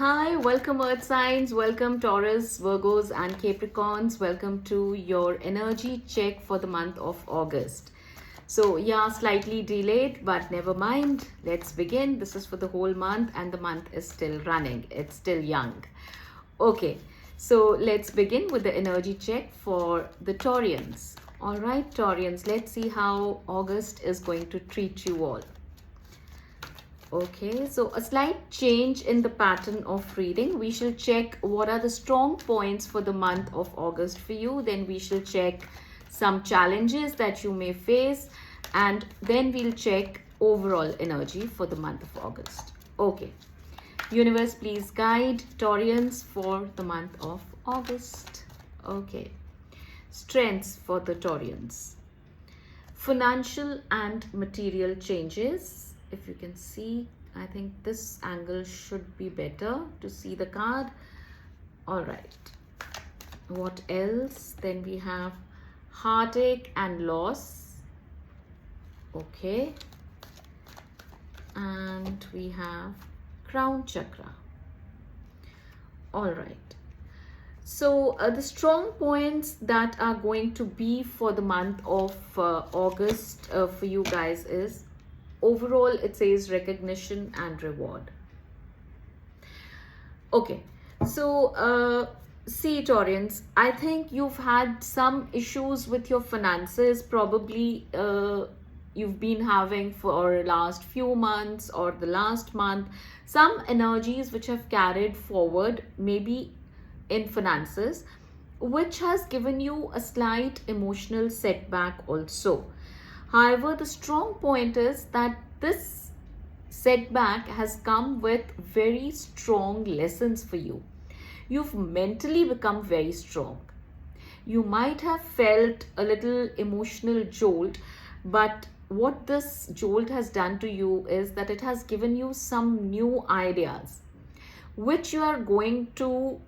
Hi, welcome Earth signs, welcome Taurus, Virgos and Capricorns. Welcome to your energy check for the month of August. So yeah, slightly delayed, but never mind. Let's begin. This is for the whole month and the month is still running. It's still young. Okay, so let's begin with the energy check for the Taurians. All right, Taurians, let's see how August is going to treat you all. Okay, so a slight change in the pattern of reading. We shall check what are the strong points for the month of August for you. Then we shall check some challenges that you may face. And then we'll check overall energy for the month of August. Okay, universe, please guide Taurians for the month of August. Okay, strengths for the Taurians. Financial and material changes. If you can see, I think this angle should be better to see the card. All right. What else? Then we have heartache and loss. Okay. And we have crown chakra. All right. So the strong points that are going to be for the month of August for you guys is, overall, it says recognition and reward. Okay, so see Taurians, I think you've had some issues with your finances. Probably you've been having for last few months or the last month some energies which have carried forward, maybe in finances, which has given you a slight emotional setback also. However, the strong point is that this setback has come with very strong lessons for you. You've mentally become very strong. You might have felt a little emotional jolt, but what this jolt has done to you is that it has given you some new ideas, which you are going to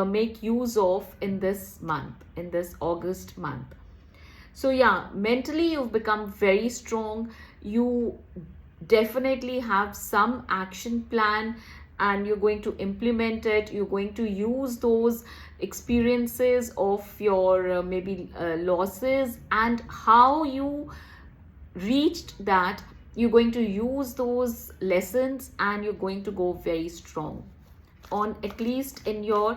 make use of in this month, in this August month. So yeah, mentally you've become very strong. You definitely have some action plan and you're going to implement it. You're going to use those experiences of your maybe losses and how you reached that. You're going to use those lessons and you're going to go very strong on, at least in your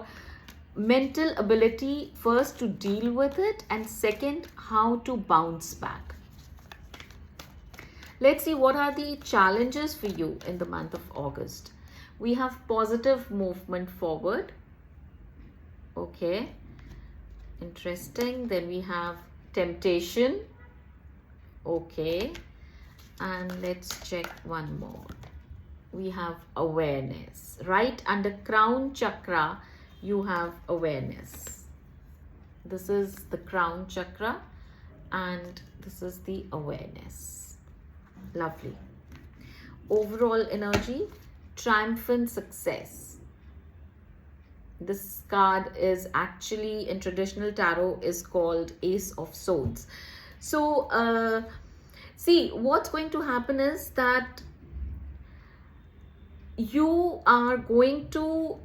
mental ability, first to deal with it and second how to bounce back. Let's see what are the challenges for you in the month of August. We have positive movement forward. Okay, interesting. Then we have temptation. Okay, and let's check one more. We have awareness. Right under crown chakra you have awareness. This is the crown chakra and this is the awareness. Lovely. Overall energy, triumphant success. This card is actually in traditional tarot is called Ace of Swords. So see, what's going to happen is that you are going to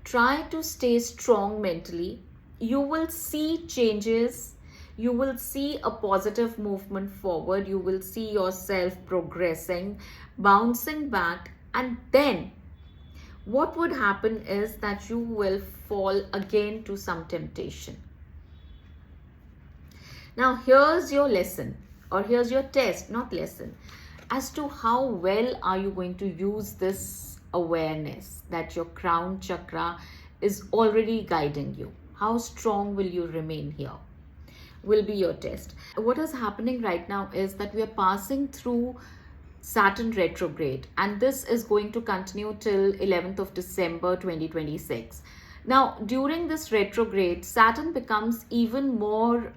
try to stay strong mentally. You will see changes. You will see a positive movement forward. You will see yourself progressing, bouncing back. And then what would happen is that you will fall again to some temptation. Now here's your lesson, or here's your test, not lesson, as to how well are you going to use this awareness that your crown chakra is already guiding you. How strong will you remain here will be your test. What is happening right now is that we are passing through Saturn retrograde and this is going to continue till 11th of December 2026. Now during this retrograde, Saturn becomes even more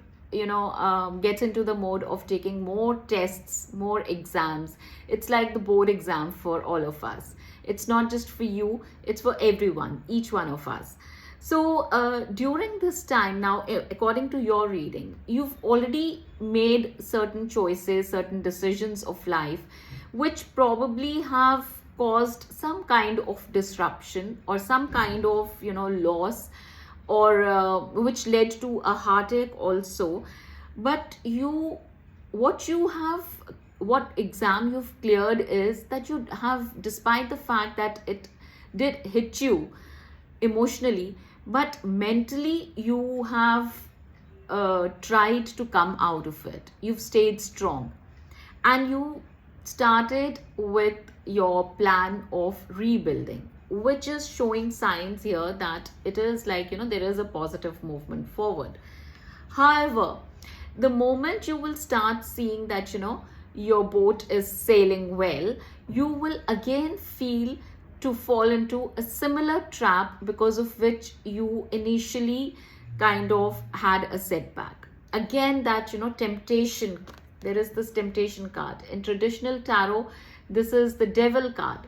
gets into the mode of taking more tests, more exams. It's like the board exam for all of us. It's not just for you, it's for everyone, each one of us. So during this time now, according to your reading, you've already made certain choices, certain decisions of life, which probably have caused some kind of disruption or some kind of, loss, or which led to a heartache also. But what exam you've cleared is that you have, despite the fact that it did hit you emotionally, but mentally you have tried to come out of it. You've stayed strong, and you started with your plan of rebuilding, which is showing signs here that it is like, there is a positive movement forward. However, the moment you will start seeing that, your boat is sailing well, you will again feel to fall into a similar trap, because of which you initially kind of had a setback. Again, that, temptation, there is this temptation card. In traditional tarot, this is the devil card.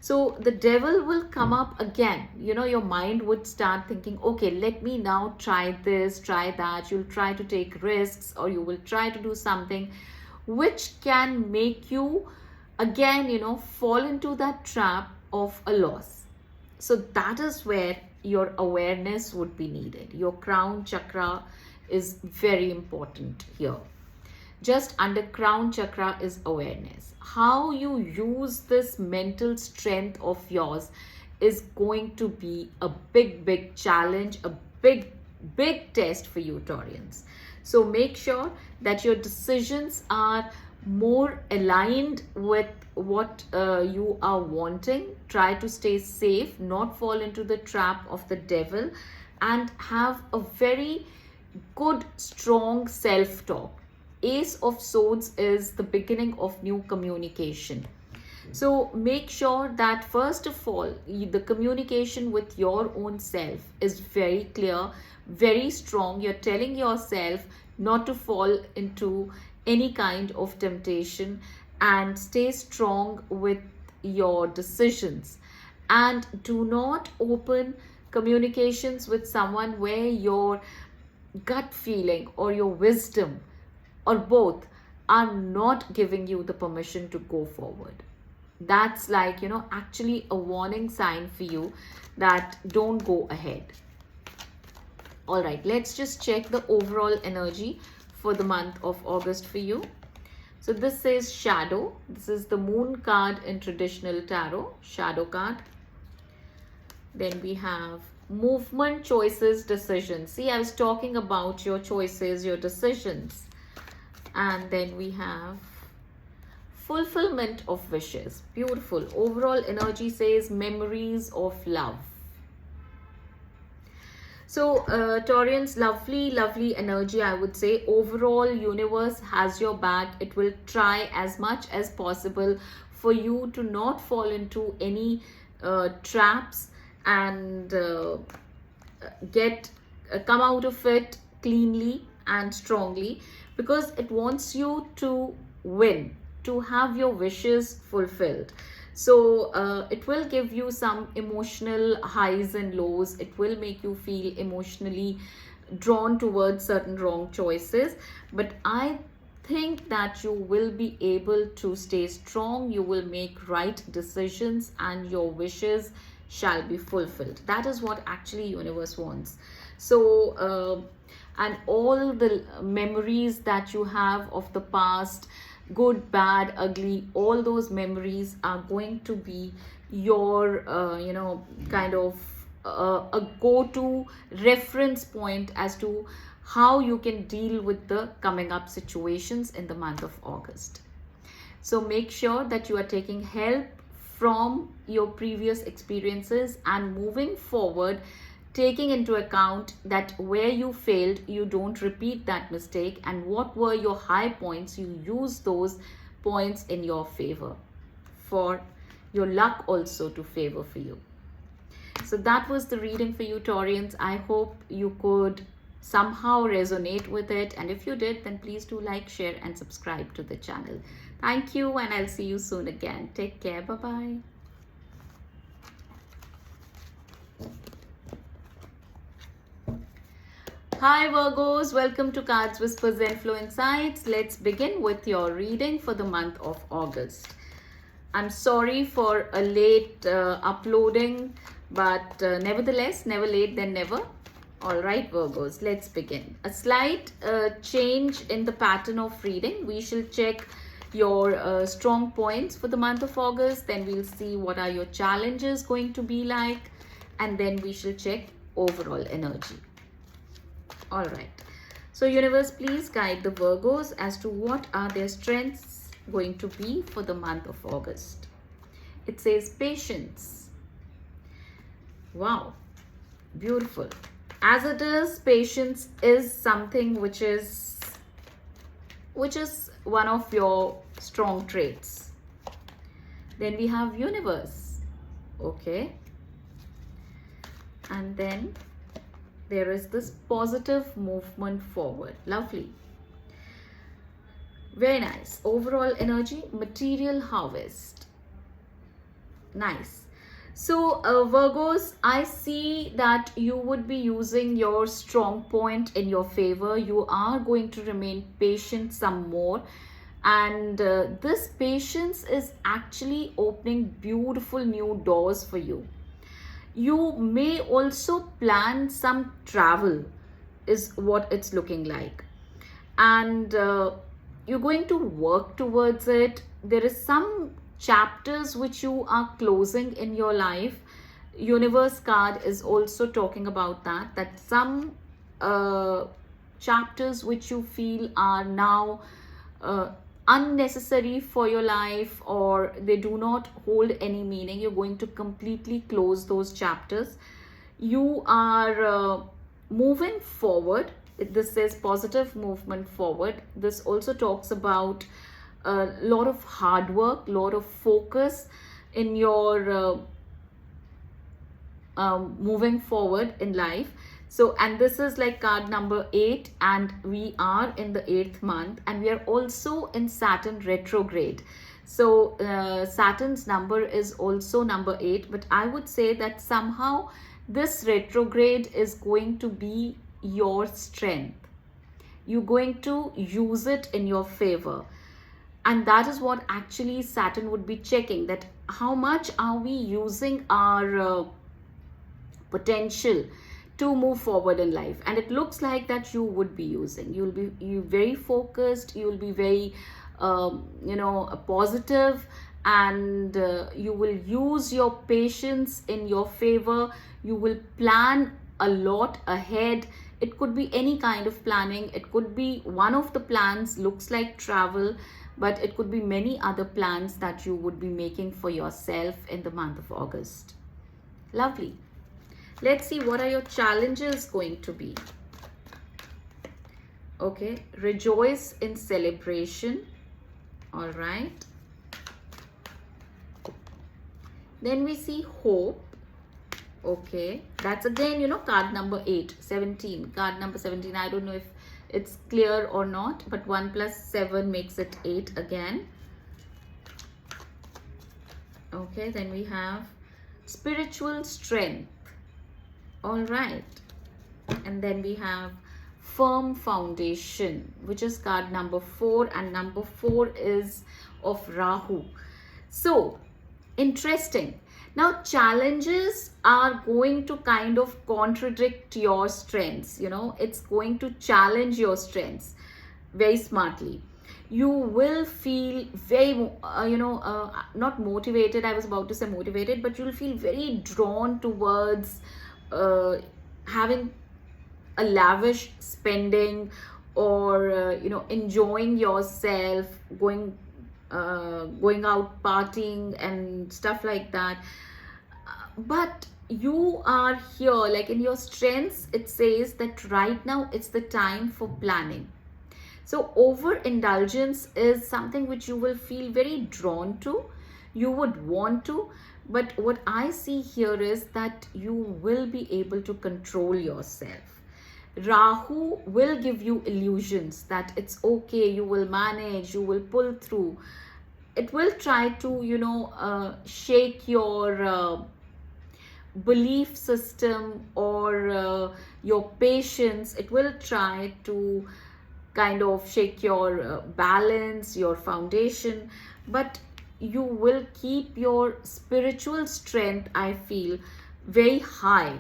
So the devil will come up again. Your mind would start thinking, okay, let me now try this, try that. You'll try to take risks, or you will try to do something which can make you again, fall into that trap of a loss. So that is where your awareness would be needed. Your crown chakra is very important here. Just under crown chakra is awareness. How you use this mental strength of yours is going to be a big challenge, a big test for you, Taurians. So make sure that your decisions are more aligned with what you are wanting. Try to stay safe, not fall into the trap of the devil, and have a very good, strong self-talk. Ace of Swords is the beginning of new communication. So make sure that first of all, the communication with your own self is very clear, very strong. You're telling yourself not to fall into any kind of temptation, and stay strong with your decisions. And do not open communications with someone where your gut feeling or your wisdom, or both, are not giving you the permission to go forward. That's like, actually a warning sign for you that don't go ahead. All right, let's just check the overall energy for the month of August for you. So this is Shadow. This is the Moon card in traditional tarot, Shadow card. Then we have Movement, Choices, Decisions. See, I was talking about your choices, your decisions. And then we have Fulfillment of Wishes. Beautiful. Overall energy says Memories of Love. So Taurians, lovely energy, I would say. Overall, universe has your back. It will try as much as possible for you to not fall into any traps, and come out of it cleanly and strongly, because it wants you to win, to have your wishes fulfilled. So it will give you some emotional highs and lows. It will make you feel emotionally drawn towards certain wrong choices. But I think that you will be able to stay strong. You will make right decisions, and your wishes shall be fulfilled. That is what actually universe wants. So and all the memories that you have of the past, good, bad, ugly, all those memories are going to be your kind of a go-to reference point as to how you can deal with the coming up situations in the month of August. So make sure that you are taking help from your previous experiences, and moving forward, taking into account that where you failed, you don't repeat that mistake, and what were your high points, you use those points in your favor, for your luck also to favor for you. So that was the reading for you, Taurians. I hope you could somehow resonate with it, and if you did, then please do like, share and subscribe to the channel. Thank you, and I'll see you soon again. Take care. Bye-bye. Hi Virgos, welcome to Cards Whisper-Zenflow Insights. Let's begin with your reading for the month of August. I'm sorry for a late uploading, but nevertheless, never late than never. All right, Virgos, let's begin. A slight change in the pattern of reading. We shall check your strong points for the month of August. Then we'll see what are your challenges going to be like. And then we shall check overall energy. All right. So universe, please guide the Virgos as to what are their strengths going to be for the month of August. It says patience. Wow, beautiful. As it is, patience is something which is one of your strong traits. Then we have universe. Okay. And then there is this positive movement forward. Lovely. Very nice. Overall energy, material harvest. Nice. So Virgos, I see that you would be using your strong point in your favor. You are going to remain patient some more. And this patience is actually opening beautiful new doors for you. You may also plan some travel, is what it's looking like. And you're going to work towards it. There is some chapters which you are closing in your life. Universe card is also talking about that some chapters which you feel are now unnecessary for your life, or they do not hold any meaning. You're going to completely close those chapters. You are moving forward. This says positive movement forward. This also talks about a lot of hard work, lot of focus in your moving forward in life. So, and this is like card number 8, and we are in the 8th month, and we are also in Saturn retrograde. So Saturn's number is also number 8, but I would say that somehow this retrograde is going to be your strength. You're going to use it in your favor. And that is what actually Saturn would be checking, that how much are we using our potential to move forward in life. And it looks like that you would be using. You'll be very focused. You'll be very, positive, and you will use your patience in your favor. You will plan a lot ahead. It could be any kind of planning. It could be one of the plans looks like travel, but it could be many other plans that you would be making for yourself in the month of August. Lovely. Let's see what are your challenges going to be. Okay, rejoice in celebration. All right. Then we see hope. Okay, that's again, card number 8, 17. Card number 17. I don't know if it's clear or not, but 1 plus 7 makes it 8 again. Okay, then we have spiritual strength. All right. And then we have firm foundation, which is card number 4, and number 4 is of Rahu. So interesting. Now challenges are going to kind of contradict your strengths. It's going to challenge your strengths very smartly. You will feel very not motivated. I was about to say motivated, but you'll feel very drawn towards having a lavish spending, or enjoying yourself, going out partying and stuff like that. But you are here, like in your strengths, it says that right now it's the time for planning. So overindulgence is something which you will feel very drawn to. You would want to. But what I see here is that you will be able to control yourself. Rahu will give you illusions that it's okay, you will manage, you will pull through. It will try to, shake your belief system or your patience. It will try to kind of shake your balance, your foundation. But you will keep your spiritual strength, I feel, very high.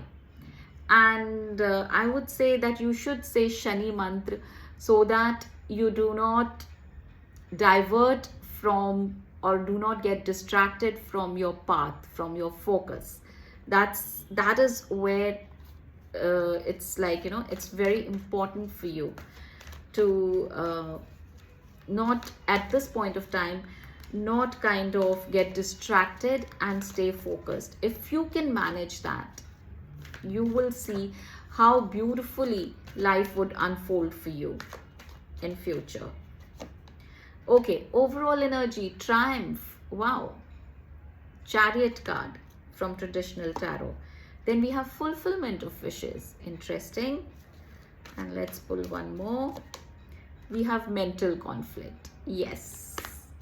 And I would say that you should say Shani mantra so that you do not divert from or do not get distracted from your path, from your focus. That is where it's like, it's very important for you to not at this point of time, not kind of get distracted and stay focused. If you can manage that, you will see how beautifully life would unfold for you in future. Okay, overall energy, triumph. Wow. Chariot card from traditional tarot. Then we have fulfillment of wishes. Interesting. And let's pull one more. We have mental conflict. Yes.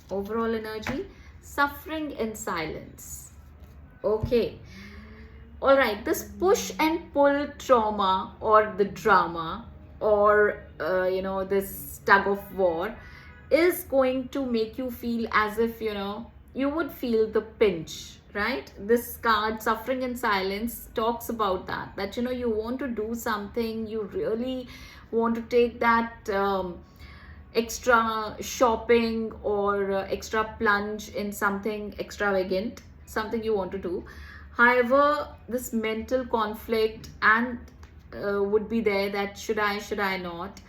Overall energy, suffering in silence. Okay. All right, this push and pull trauma or the drama or this tug of war is going to make you feel as if you would feel the pinch, right? This card, suffering in silence, talks about that you want to do something, you really want to take that extra shopping or extra plunge in something extravagant, something you want to do. However, this mental conflict and would be there, that should I not,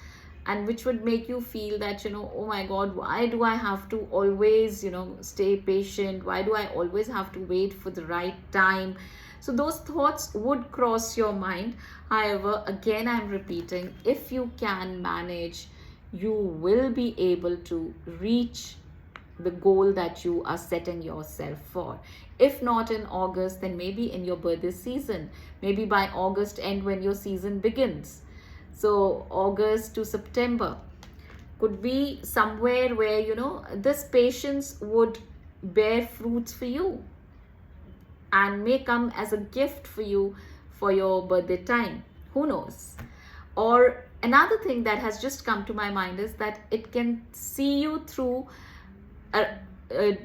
and which would make you feel that oh my god, why do I have to always stay patient, why do I always have to wait for the right time? So those thoughts would cross your mind. However, again, I'm repeating, if you can manage, you will be able to reach the goal that you are setting yourself for. If not in August, then maybe in your birthday season, maybe by August end when your season begins. So August to September could be somewhere where this patience would bear fruits for you and may come as a gift for you for your birthday time. Who knows? Or another thing that has just come to my mind is that it can see you through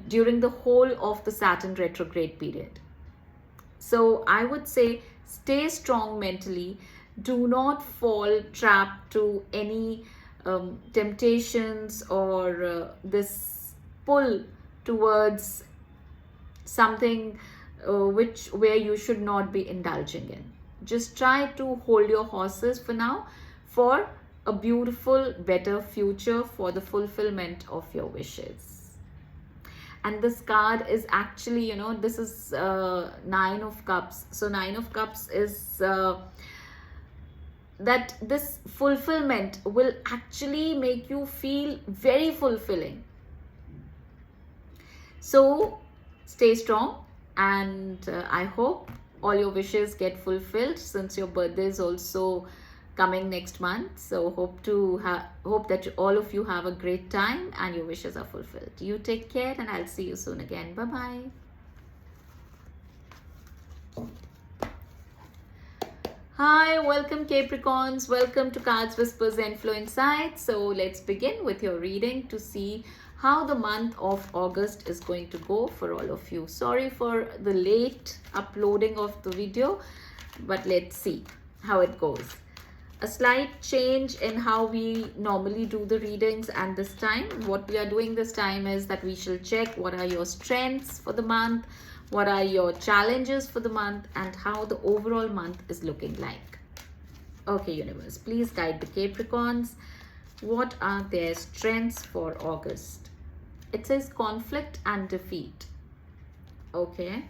during the whole of the Saturn retrograde period. So I would say stay strong mentally. Do not fall trapped to any temptations or this pull towards something where you should not be indulging in. Just try to hold your horses for now for a beautiful, better future, for the fulfillment of your wishes. And this card is actually, this is 9 of Cups. So 9 of Cups is that this fulfillment will actually make you feel very fulfilling. So stay strong, and I hope all your wishes get fulfilled, since your birthday is also coming next month. So hope that all of you have a great time and your wishes are fulfilled. You take care, and I'll see you soon again. Bye bye. Hi, welcome Capricorns, welcome to Cards Whisper-Zenflow Insights. So let's begin with your reading to see how the month of August is going to go for all of you. Sorry for the late uploading of the video, but let's see how it goes. A slight change in how we normally do the readings, and this time what we are doing this time is that we shall check what are your strengths for the month, what are your challenges for the month, and how the overall month is looking like. Okay, universe, please guide the Capricorns. What are their strengths for August? It says conflict and defeat. Okay.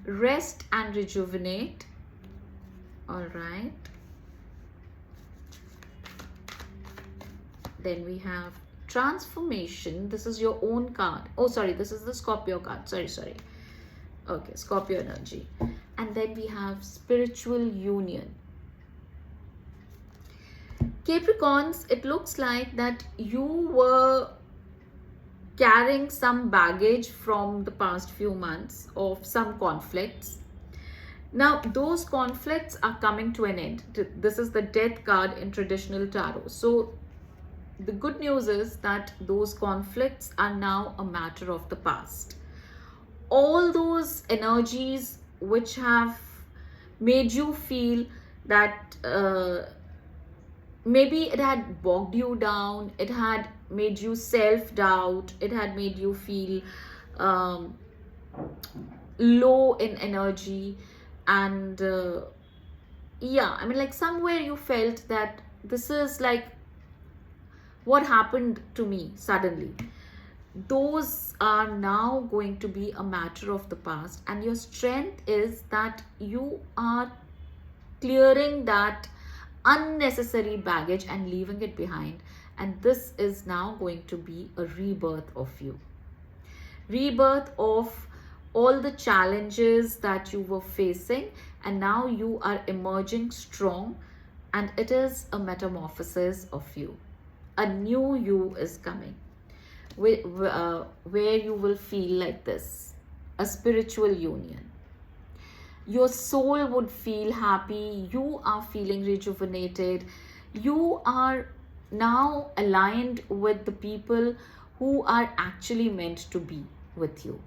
Rest and rejuvenate. All right. Then we have transformation. This is your own card. Oh, sorry, this is the Scorpio card. Sorry. Okay, Scorpio energy. And then we have spiritual union. Capricorns, it looks like that you were carrying some baggage from the past few months of some conflicts. Now, those conflicts are coming to an end. This is the Death card in traditional tarot. So, the good news is that those conflicts are now a matter of the past. All those energies which have made you feel that maybe it had bogged you down, it had made you self-doubt, it had made you feel um, low in energy, and yeah, I mean, like somewhere you felt that this is like what happened to me suddenly. Those are now going to be a matter of the past, and your strength is that you are clearing that unnecessary baggage and leaving it behind, and this is now going to be a rebirth of you, rebirth of all the challenges that you were facing, and now you are emerging strong, and it is a metamorphosis of you. A new you is coming, where you will feel like this, a spiritual union. Your soul would feel happy, you are feeling rejuvenated, you are now aligned with the people who are actually meant to be with you.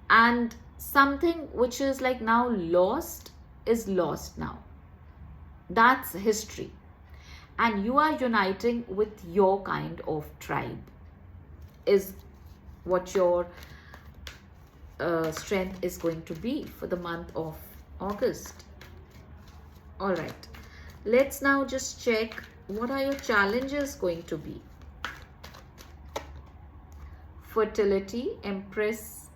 And something which is like now lost is lost now. That's history. And you are uniting with your kind of tribe, is what your strength is going to be for the month of August. All right, let's now just check what are your challenges going to be. Fertility, Empress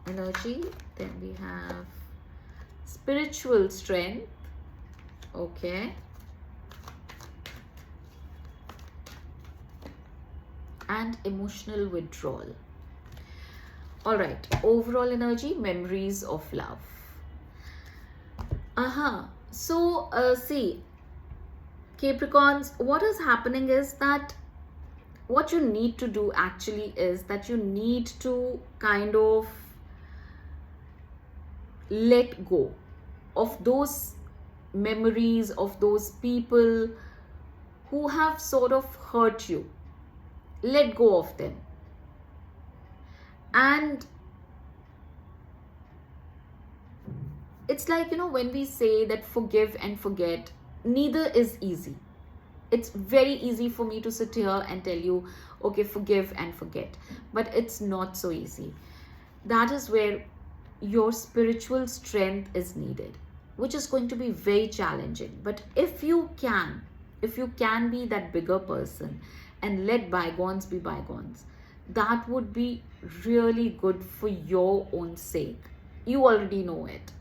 energy. Then we have spiritual strength. Okay. And emotional withdrawal. All right, overall energy, memories of love. So see, Capricorns, what is happening is that what you need to do actually is that you need to kind of let go of those memories of those people who have sort of hurt you. Let go of them. And it's like, when we say that forgive and forget, neither is easy. It's very easy for me to sit here and tell you, okay, forgive and forget. But it's not so easy. That is where your spiritual strength is needed, which is going to be very challenging. But if you can be that bigger person and let bygones be bygones, that would be really good for your own sake. You already know it.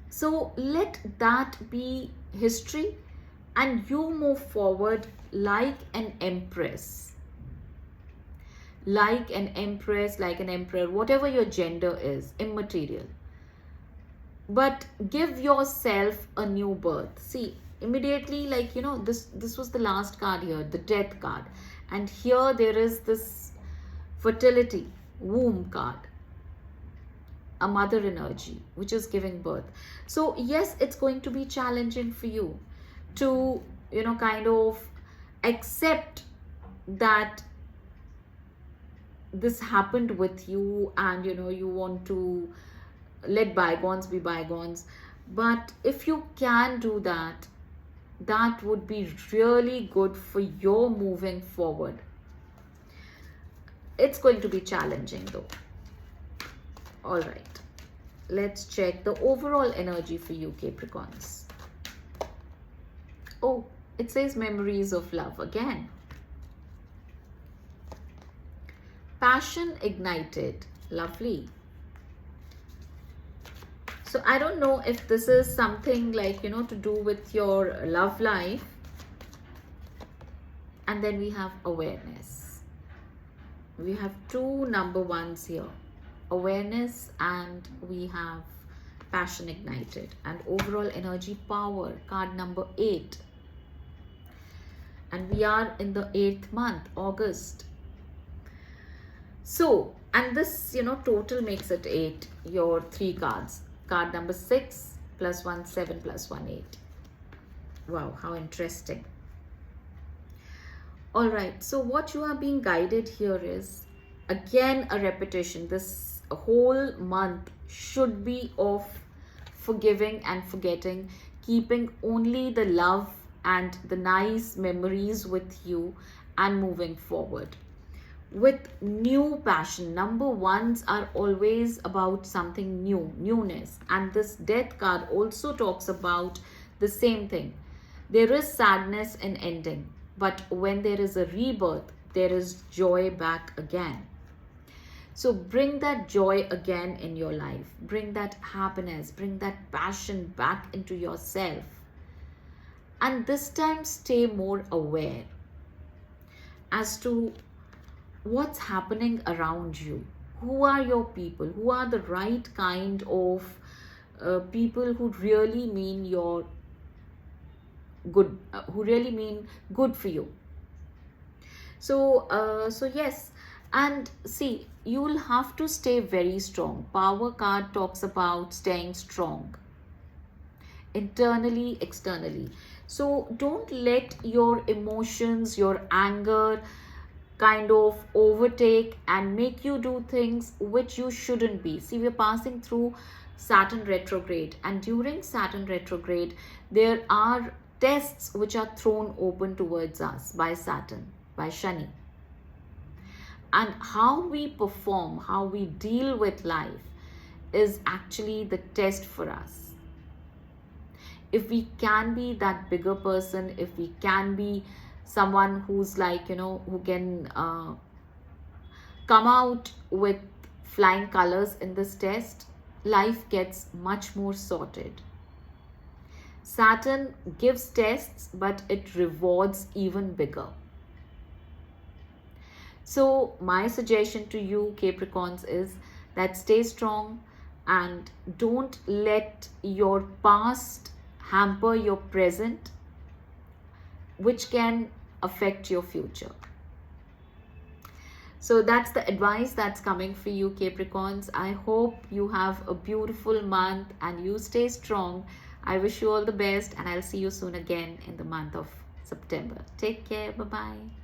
So let that be history, and you move forward like an empress. Like an empress, like an emperor, whatever your gender is, immaterial. But give yourself a new birth. See, immediately, like, this was the last card here, the death card. And here there is this fertility, womb card, a mother energy, which is giving birth. So yes, it's going to be challenging for you to, kind of accept that this happened with you, and, you want to let bygones be bygones. But if you can do that, that would be really good for your moving forward. It's going to be challenging though. All right, let's check the overall energy for you, Capricorns. Oh, it says memories of love again. Passion ignited. Lovely. So I don't know if this is something like, to do with your love life. And then we have awareness. We have two number ones here. Awareness, and we have passion ignited. And overall energy, power, card number 8. And we are in the 8th month, August. So, and this, total makes it 8, your 3 cards. Card number 6 plus 1, 7 plus 1, 8. Wow, how interesting. All right, so what you are being guided here is again a repetition. This whole month should be of forgiving and forgetting, keeping only the love and the nice memories with you, and moving forward with new passion. Number ones are always about something new, newness, and this death card also talks about the same thing. There is sadness in ending, but when there is a rebirth, there is joy back again. So bring that joy again in your life, bring that happiness, bring that passion back into yourself, and this time stay more aware as to what's happening around you. Who are your people? Who are the right kind of people who really mean your good, who really mean good for you? So yes, and see, you will have to stay very strong. Power card talks about staying strong internally, externally. So don't let your emotions, your anger kind of overtake and make you do things which you shouldn't be. See, we're passing through Saturn retrograde, and during Saturn retrograde, there are tests which are thrown open towards us by Saturn, by Shani. And how we perform, how we deal with life is actually the test for us. If we can be that bigger person, if we can be someone who's like, who can come out with flying colors in this test, life gets much more sorted. Saturn gives tests, but it rewards even bigger. So my suggestion to you, Capricorns, is that stay strong and don't let your past hamper your present, which can affect your future. So that's the advice that's coming for you, Capricorns. I hope you have a beautiful month and you stay strong. I wish you all the best, and I'll see you soon again in the month of September. Take care. Bye-bye.